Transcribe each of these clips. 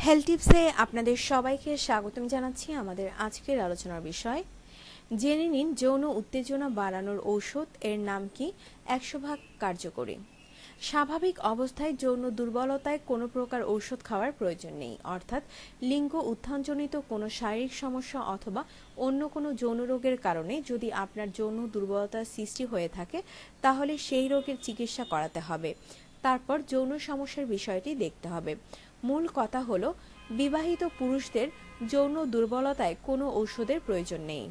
Health টিপসে আপনাদের সবাইকে স্বাগতম জানাচ্ছি। আমাদের আজকের আলোচনার বিষয় জেনে নিন যৌন উত্তেজনা বাড়ানোর ঔষধ এর নাম কি, 100 ভাগ কার্যকরী। স্বাভাবিক অবস্থায় যৌন দুর্বলতায় কোনো প্রকার ঔষধ খাওয়ার প্রয়োজন নেই, অর্থাৎ লিঙ্গ উত্থানজনিত কোনো শারীরিক সমস্যা অথবা অন্য কোনো যৌন রোগের কারণে যদি আপনার যৌন দুর্বলতার সৃষ্টি হয়ে থাকে তাহলে সেই রোগের চিকিৎসা করাতে হবে। তারপর যৌন সমস্যার বিষয়টি দেখতে হবে। মূল কথা হলো বিবাহিত পুরুষদের যৌন দুর্বলতায় কোনো ঔষধের প্রয়োজন নেই।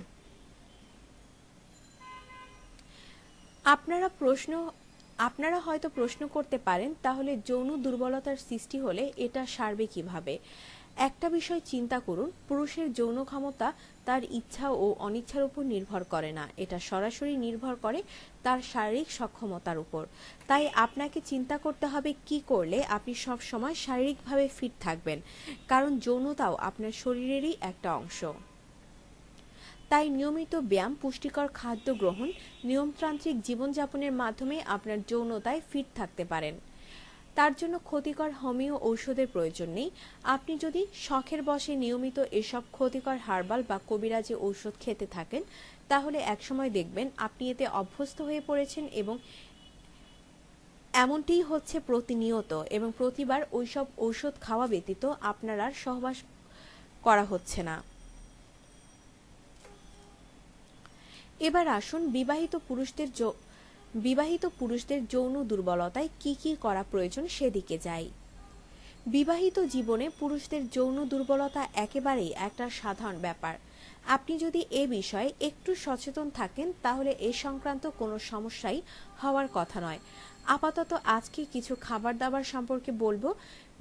আপনারা হয়তো প্রশ্ন করতে পারেন, তাহলে যৌন দুর্বলতার সৃষ্টি হলে এটা সারবে কিভাবে? একটা বিষয় চিন্তা করুন, পুরুষের যৌন ক্ষমতা তার ইচ্ছা ও অনিচ্ছার উপর নির্ভর করে না, এটা সরাসরি নির্ভর করে তার শারীরিক সক্ষমতার উপর। তাই আপনাকে চিন্তা করতে হবে কি করলে আপনি সব সময় শারীরিকভাবে ফিট থাকবেন, কারণ যৌনতাও আপনার শরীরেরই একটা অংশ। তাই নিয়মিত ব্যায়াম, পুষ্টিকর খাদ্য গ্রহণ, নিয়মতান্ত্রিক জীবনযাপনের মাধ্যমে আপনার যৌনতায় ফিট থাকতে পারেন। তার জন্য ক্ষতিকর হোমিও ঔষধের প্রয়োজন নেই। আপনি যদি শখের বশে নিয়মিত এসব ক্ষতিকর হার্বাল বা কবিরাজি ঔষধ খেতে থাকেন তাহলে একসময় দেখবেন আপনি এতে অভ্যস্ত হয়ে পড়েছেন এবং এমনটিই হচ্ছে প্রতিনিয়ত, এবং প্রতিবার ওইসব ঔষধ খাওয়া ব্যতীত আপনার আর সহবাস করা হচ্ছে না। এবার আসুন বিবাহিত পুরুষদের যৌন দুর্বলতায় কি কি করা প্রয়োজন সেদিকে যাই। বিবাহিত জীবনে পুরুষদের যৌন দুর্বলতা একেবারেই একটা সাধারণ ব্যাপার। আপনি যদি এ বিষয়ে একটু সচেতন থাকেন তাহলে এ সংক্রান্ত কোনো সমস্যাই হওয়ার কথা নয়। আপাতত আজকে কিছু খাবার দাবার সম্পর্কে বলবো,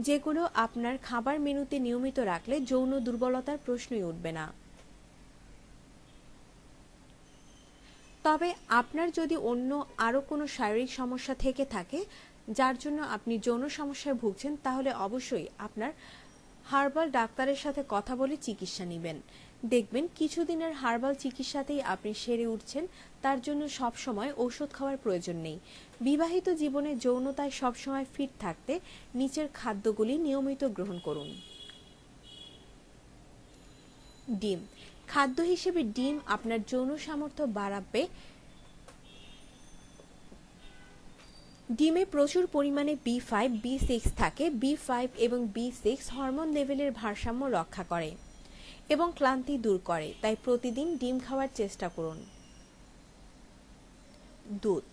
যেগুলো আপনার খাবার মেনুতে নিয়মিত রাখলে যৌন দুর্বলতার প্রশ্নই উঠবে না। তবে আপনার যদি অন্য আরও কোনো শারীরিক সমস্যা থেকে থাকে যার জন্য আপনি যৌন সমস্যায় ভুগছেন, তাহলে অবশ্যই আপনার হার্বাল ডাক্তারের সাথে কথা বলে চিকিৎসা নেবেন। দেখবেন কিছুদিনের হার্বাল চিকিৎসাতেই আপনি সেরে উঠছেন। তার জন্য সবসময় ঔষধ খাওয়ার প্রয়োজন নেই। বিবাহিত জীবনে যৌনতায় সবসময় ফিট থাকতে নিচের খাদ্যগুলি নিয়মিত গ্রহণ করুন। ডিম। খাদ্য হিসেবে ডিম আপনার যৌন সামর্থ্য বাড়াবে। ডিমে প্রচুর পরিমাণে B5, B6 থাকে। B5 এবং B6 হরমোন লেভেলের ভারসাম্য রক্ষা করে এবং ক্লান্তি দূর করে, তাই প্রতিদিন ডিম খাওয়ার চেষ্টা করুন। দুধ।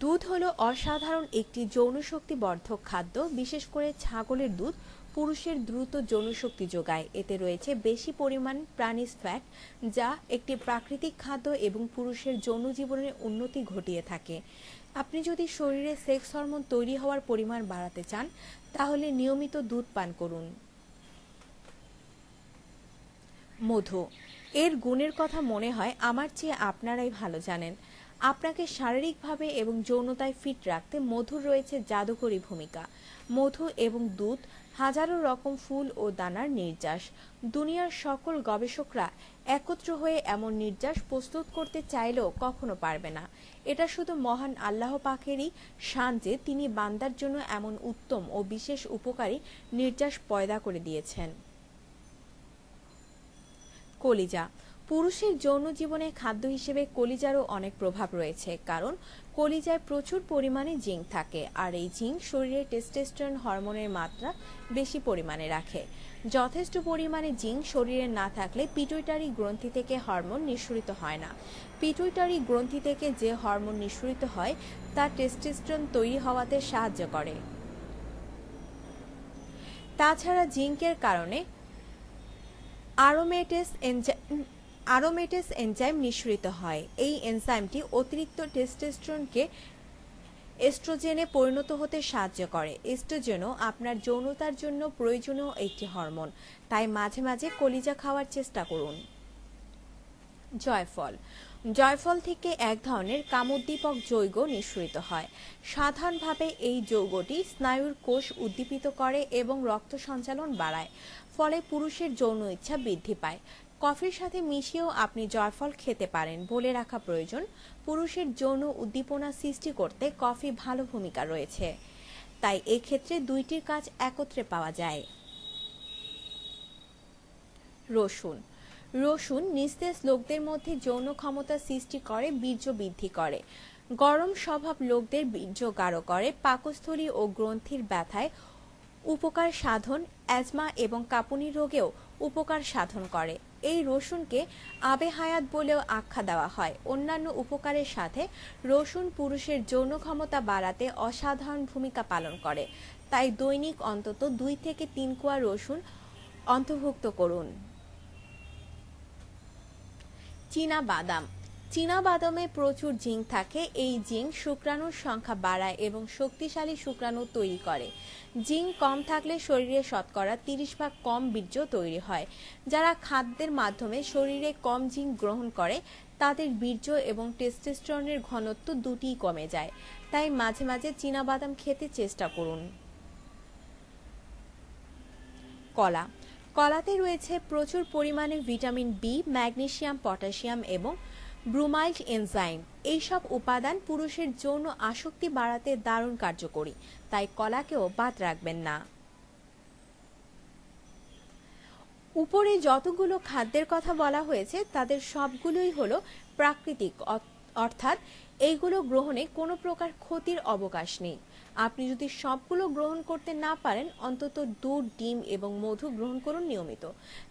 দুধ হলো অসাধারণ একটি যৌনশক্তি বর্ধক খাদ্য। বিশেষ করে ছাগলের দুধ পুরুষের দ্রুত যৌনশক্তি যোগায়। এতে রয়েছে বেশি পরিমাণ প্রাণীজ ফ্যাট, যা একটি প্রাকৃতিক খাদ্য এবং পুরুষের যৌন জীবনের উন্নতি ঘটিয়ে থাকে। আপনি যদি শরীরে সেক্স হরমোন তৈরি হওয়ার পরিমাণ বাড়াতে চান তাহলে নিয়মিত দুধ পান করুন। মধু। এর গুণের কথা মনে হয় আমার চেয়ে আপনারাই ভালো জানেন। আপনাকে শারীরিকভাবে এবং যৌনতায় ফিট রাখতে মধুর রয়েছে জাদুকরী ভূমিকা। মধু এবং দুধ হাজারো রকম ফুল ও দানার নির্যাস। দুনিয়ার সকল গবেষকরা একত্র হয়ে এমন নির্যাস প্রস্তুত করতে চাইলেও কখনো পারবে না। এটা শুধু মহান আল্লাহ পাকেরই শান যে তিনি বান্দার জন্য এমন উত্তম ও বিশেষ উপকারী নির্যাস পয়দা করে দিয়েছেন। কলিজা। পুরুষের যৌন জীবনে খাদ্য হিসেবে কলিজারও অনেক প্রভাব রয়েছে, কারণ কলিজায় প্রচুর পরিমাণে জিঙ্ক থাকে, আর এই জিঙ্ক শরীরে টেস্টোস্টেরন হরমোনের মাত্রা বেশি পরিমাণে রাখে। যথেষ্ট পরিমাণে জিঙ্ক শরীরে না থাকলে পিটুইটারি গ্রন্থি থেকে হরমোন নিঃসরিত হয় না। পিটুইটারি গ্রন্থি থেকে যে হরমোন নিঃসরিত হয় তা টেস্টোস্টেরন তৈরি হওয়াতে সাহায্য করে। তাছাড়া জিঙ্কের কারণে আরোমেটেস এনজাইম নিঃসরিত হয়। এই এনজাইমটি অতিরিক্ত টেস্টোস্টেরনকে এস্ট্রোজেনে পরিণত হতে সাহায্য করে। এস্ট্রোজেনও আপনার যৌনতার জন্য প্রয়োজনীয় একটি হরমোন, তাই মাঝে মাঝে কলিজা খাওয়ার চেষ্টা করুন। জয়ফল। জয়ফল থেকে এক ধরনের কামোদ্দীপক যৌগ নিঃসরিত হয়। সাধারণভাবে এই যৌগটি স্নায়ুর কোষ উদ্দীপিত করে এবং রক্ত সঞ্চালন বাড়ায়, ফলে পুরুষের যৌন ইচ্ছা বৃদ্ধি পায়। কফির সাথে মিশিয়েও আপনি জয়ফল খেতে পারেন। বলে রাখা প্রয়োজন, পুরুষের যৌন উদ্দীপনা সৃষ্টি করতে কফি ভালো ভূমিকা রয়েছে, তাই এক্ষেত্রে দুইটির কাজ একত্রে পাওয়া যায়। রসুন। রসুন নিস্তেজ লোকদের মধ্যে যৌন ক্ষমতা সৃষ্টি করে, বীর্য বৃদ্ধি করে। গরম স্বভাব লোকদের বীর্য গাঢ় করে, পাকস্থলী ও গ্রন্থির ব্যথায় উপকার সাধন, অ্যাজমা এবং কাঁপুনি রোগেও উপকার সাধন করে। এই রসুনকে আবে হায়াত বলেও আখ্যা দেওয়া হয়। অন্যান্য উপকারের সাথে রসুন পুরুষের যৌন ক্ষমতা বাড়াতে অসাধারণ ভূমিকা পালন করে। তাই দৈনিক অন্তত 2 থেকে 3 কোয়া রসুন অন্তর্ভুক্ত করুন। চীনা বাদাম। চীনা বাদামে প্রচুর জিঙ্ক থাকে। এই জিঙ্ক শুক্রাণুর সংখ্যা বাড়ায় এবং শক্তিশালী শুক্রাণু তৈরি করে। জিঙ্ক কম থাকলে শরীরে শতকরা 30 ভাগ কম বীর্য তৈরি হয়। যারা খাদ্যের মাধ্যমে শরীরে কম জিঙ্ক গ্রহণ করে তাদের বীর্য এবং টেস্টোস্টেরনের ঘনত্ব দুটিই কমে যায়। তাই মাঝে মাঝে চীনা বাদাম খেতে চেষ্টা করুন। কলা। কলাতে রয়েছে প্রচুর পরিমাণে ভিটামিন বি, ম্যাগনেসিয়াম, পটাশিয়াম এবং ব্রোমাইড এনজাইম। এইসব উপাদান পুরুষের যৌন আসক্তি বাড়াতে দারুণ কার্যকরী। তাই কলাকেও বাদ রাখবেন না। উপরে যতগুলো খাদ্যের কথা বলা হয়েছে তাদের সবগুলোই হলো প্রাকৃতিক, অর্থাৎ এইগুলো গ্রহণে কোনো প্রকার ক্ষতির অবকাশ নেই। আপনি যদি সবগুলো গ্রহণ করতে না পারেন অন্তত দুধ, ডিম এবং মধু গ্রহণ করুন নিয়মিত।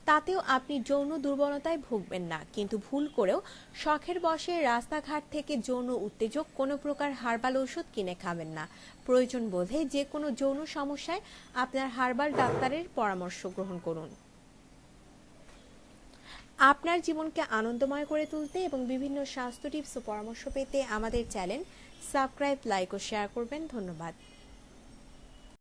তাতেও আপনি যৌন দুর্বলতায় ভুগবেন না। কিন্তু ভুল করেও শখের বশে রাস্তাঘাট থেকে যৌন উত্তেজক কোনো প্রকার হার্বাল ওষুধ কিনে খাবেন না। প্রয়োজন বোধে যে কোনো যৌন সমস্যায় আপনার হার্বাল ডাক্তারের পরামর্শ গ্রহণ করুন। আপনার জীবনকে আনন্দময় করে তুলতে এবং বিভিন্ন স্বাস্থ্য টিপস ও পরামর্শ পেতে আমাদের চ্যানেল সাবস্ক্রাইব, লাইক ও শেয়ার করবেন। ধন্যবাদ।